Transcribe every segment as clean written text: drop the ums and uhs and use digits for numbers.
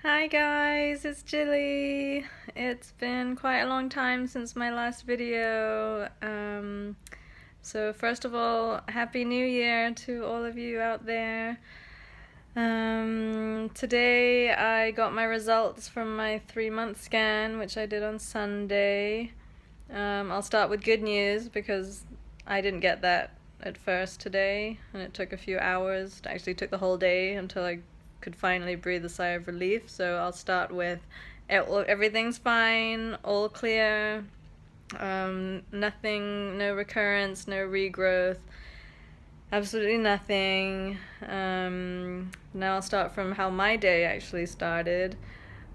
Hi guys, it's Gilly. It's been quite a long time since my last video. So first of all, Happy New Year to all of you out there. Today I got my results from my 3-month scan, which I did on Sunday. I'll start with good news because I didn't get that at first today, and it took a few hours. It actually took the whole day until I could finally breathe a sigh of relief. So I'll start with everything's fine, all clear, nothing, no recurrence, no regrowth, absolutely nothing. Now I'll start from how my day actually started.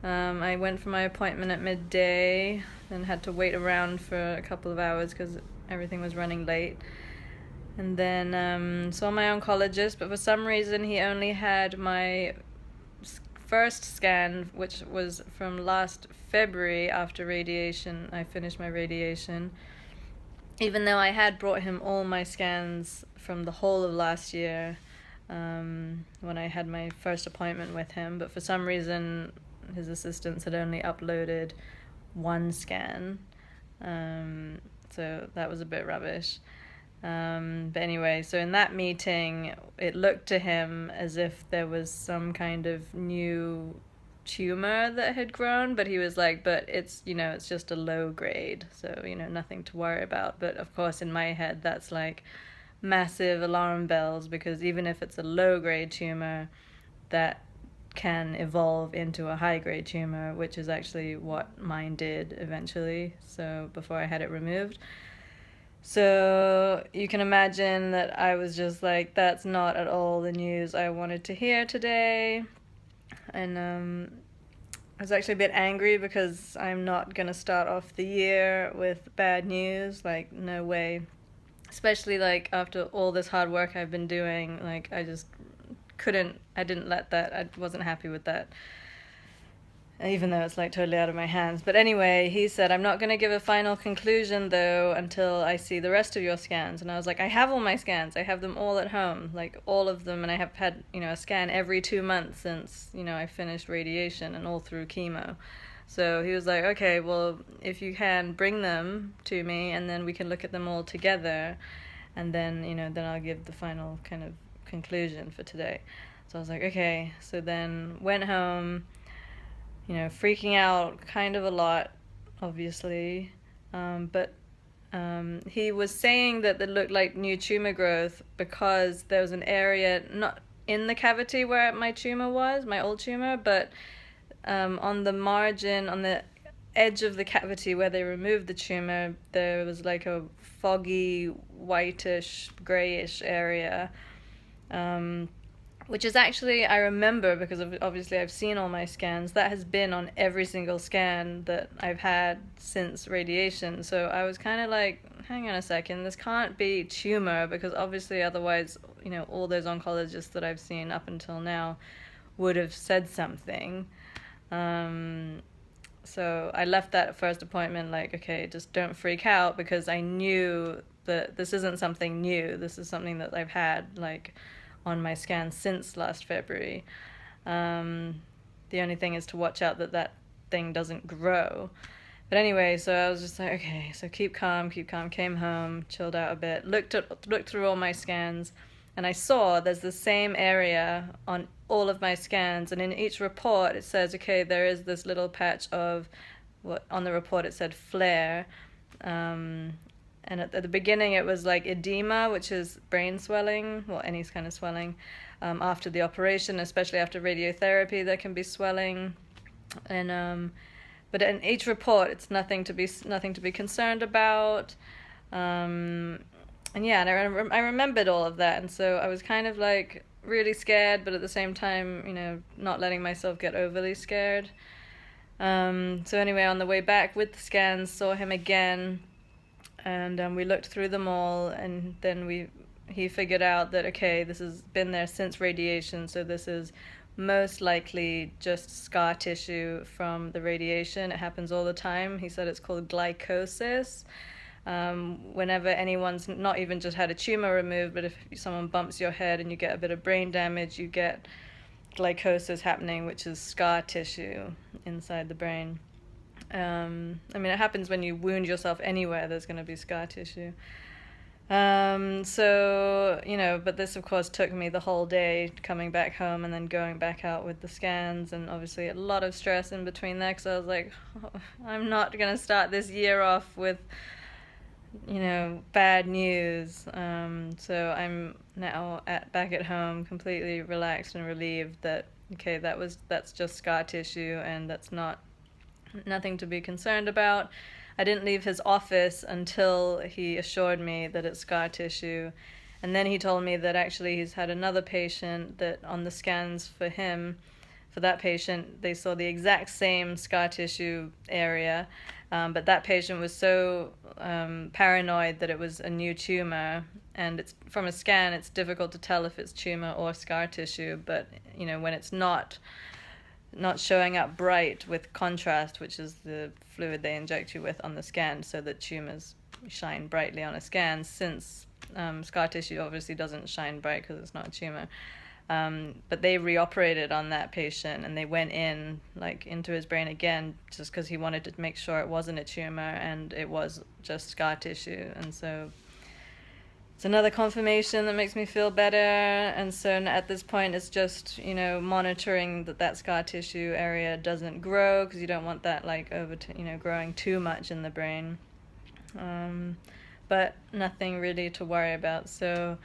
I went for my appointment at midday and had to wait around for a couple of hours because everything was running late. And then saw my oncologist, but for some reason he only had my first scan, which was from last February after radiation. I finished my radiation, even though I had brought him all my scans from the whole of last year when I had my first appointment with him. But for some reason his assistants had only uploaded one scan, so that was a bit rubbish. But anyway, so in that meeting, it looked to him as if there was some kind of new tumor that had grown, but he was like, but it's, it's just a low grade, so, nothing to worry about. But of course, in my head, that's like massive alarm bells, because even if it's a low grade tumor, that can evolve into a high grade tumor, which is actually what mine did eventually, so before I had it removed. So you can imagine that I was just like, that's not at all the news I wanted to hear today. And I was actually a bit angry because I'm not going to start off the year with bad news. Like, no way. Especially like after all this hard work I've been doing, like I just I didn't let that, I wasn't happy with that, even though it's like totally out of my hands. But anyway, he said, I'm not going to give a final conclusion though until I see the rest of your scans. And I was like, I have all my scans. I have them all at home, like all of them. And I have had, a scan every 2 months since, I finished radiation and all through chemo. So he was like, okay, well, if you can, bring them to me and then we can look at them all together. And then, then I'll give the final kind of conclusion for today. So I was like, okay. So then went home, freaking out kind of a lot, obviously. But he was saying that it looked like new tumor growth because there was an area not in the cavity where my tumor was, my old tumor, but on the margin, on the edge of the cavity where they removed the tumor, there was like a foggy, whitish, grayish area. Which is actually, I remember, because obviously I've seen all my scans, that has been on every single scan that I've had since radiation. So I was kind of like, hang on a second, this can't be tumor, because obviously otherwise, all those oncologists that I've seen up until now would have said something. So I left that first appointment like, okay, just don't freak out, because I knew that this isn't something new. This is something that I've had, like, on my scan since last February. The only thing is to watch out that that thing doesn't grow. But anyway, so I was just like, okay, so keep calm, came home, chilled out a bit, looked through all my scans, and I saw there's the same area on all of my scans, and in each report it says, okay, there is this little patch of, what on the report it said flare, and at the beginning it was like edema, which is brain swelling, well, any kind of swelling. After the operation, especially after radiotherapy, there can be swelling. And but in each report, it's nothing to be concerned about. And yeah, and I remembered all of that, and so I was kind of like really scared, but at the same time, not letting myself get overly scared. So anyway, on the way back with the scans, saw him again. And we looked through them all, and then he figured out that, okay, this has been there since radiation, so this is most likely just scar tissue from the radiation. It happens all the time. He said it's called glycosis. Whenever anyone's not even just had a tumor removed, but if someone bumps your head and you get a bit of brain damage, you get glycosis happening, which is scar tissue inside the brain. I mean, it happens when you wound yourself anywhere, there's going to be scar tissue. So, but this of course took me the whole day coming back home and then going back out with the scans, and obviously a lot of stress in between there, because I was like, oh, I'm not going to start this year off with, bad news. So I'm now back at home completely relaxed and relieved that, okay, that's just scar tissue and that's nothing to be concerned about. I didn't leave his office until he assured me that it's scar tissue. And then he told me that actually he's had another patient that on the scans for that patient, they saw the exact same scar tissue area. But that patient was so paranoid that it was a new tumor. And from a scan, it's difficult to tell if it's tumor or scar tissue. But, when it's not showing up bright with contrast, which is the fluid they inject you with on the scan so that tumors shine brightly on a scan, since scar tissue obviously doesn't shine bright because it's not a tumor. But they reoperated on that patient, and they went into his brain again just because he wanted to make sure it wasn't a tumor and it was just scar tissue. And so it's another confirmation that makes me feel better. And so at this point, it's just, monitoring that scar tissue area doesn't grow, because you don't want that growing too much in the brain. But nothing really to worry about. So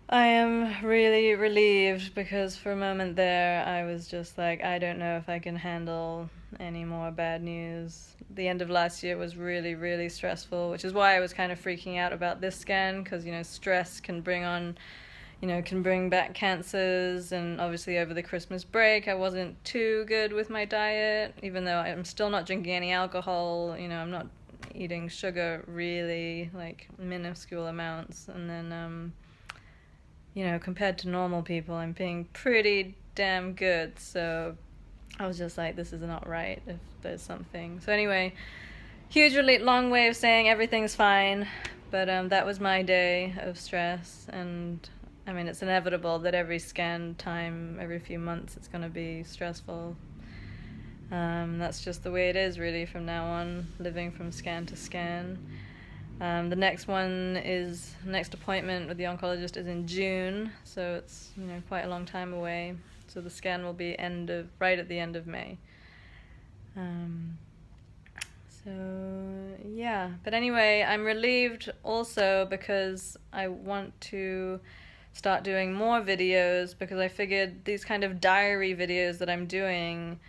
I am really relieved, because for a moment there I was just like, I don't know if I can handle any more bad news. The end of last year was really, really stressful, which is why I was kind of freaking out about this scan, because, stress can can bring back cancers. And obviously over the Christmas break I wasn't too good with my diet, even though I'm still not drinking any alcohol. I'm not eating sugar really, minuscule amounts. And then compared to normal people, I'm being pretty damn good. So I was just like, this is not right if there's something. So anyway, long way of saying everything's fine. But that was my day of stress. And I mean, it's inevitable that every scan time, every few months, it's going to be stressful. That's just the way it is really from now on, living from scan to scan. The next appointment with the oncologist is in June, so it's quite a long time away. So the scan will be right at the end of May. But anyway, I'm relieved also because I want to start doing more videos, because I figured these kind of diary videos that I'm doing,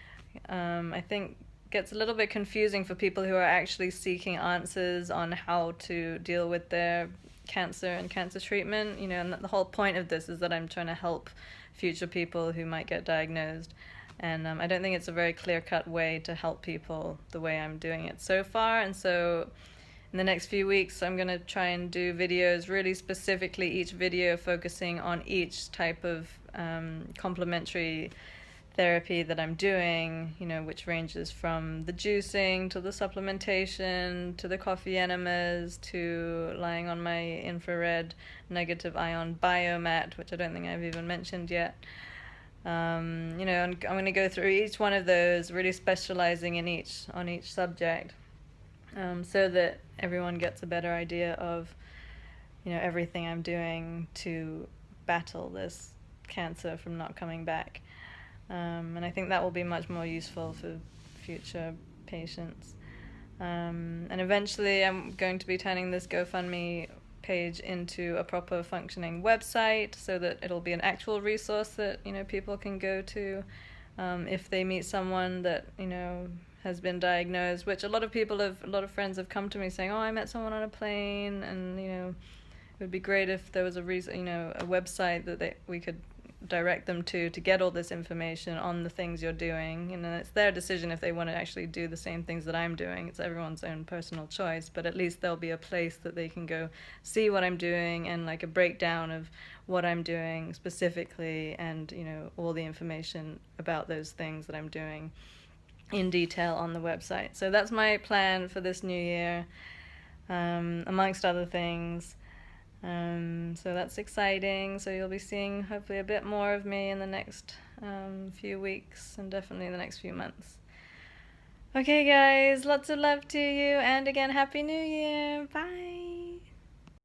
I think gets a little bit confusing for people who are actually seeking answers on how to deal with their cancer and cancer treatment. And the whole point of this is that I'm trying to help future people who might get diagnosed. And I don't think it's a very clear-cut way to help people the way I'm doing it so far. And so in the next few weeks, I'm going to try and do videos really specifically, each video focusing on each type of complementary therapy that I'm doing, which ranges from the juicing to the supplementation to the coffee enemas to lying on my infrared negative ion biomat, which I don't think I've even mentioned yet. And I'm going to go through each one of those, really specializing on each subject, so that everyone gets a better idea of, everything I'm doing to battle this cancer from not coming back. And I think that will be much more useful for future patients. And eventually I'm going to be turning this GoFundMe page into a proper functioning website, so that it'll be an actual resource that people can go to if they meet someone that has been diagnosed. Which a lot of friends have come to me saying, oh, I met someone on a plane, and it would be great if there was a website that we could direct them to get all this information on the things you're doing. It's their decision if they want to actually do the same things that I'm doing. It's everyone's own personal choice, but at least there'll be a place that they can go see what I'm doing, and a breakdown of what I'm doing specifically, and all the information about those things that I'm doing in detail on the website. So that's my plan for this new year, amongst other things. So that's exciting. So you'll be seeing hopefully a bit more of me in the next few weeks, and definitely in the next few months. Okay, guys, lots of love to you, and again, Happy New Year. Bye.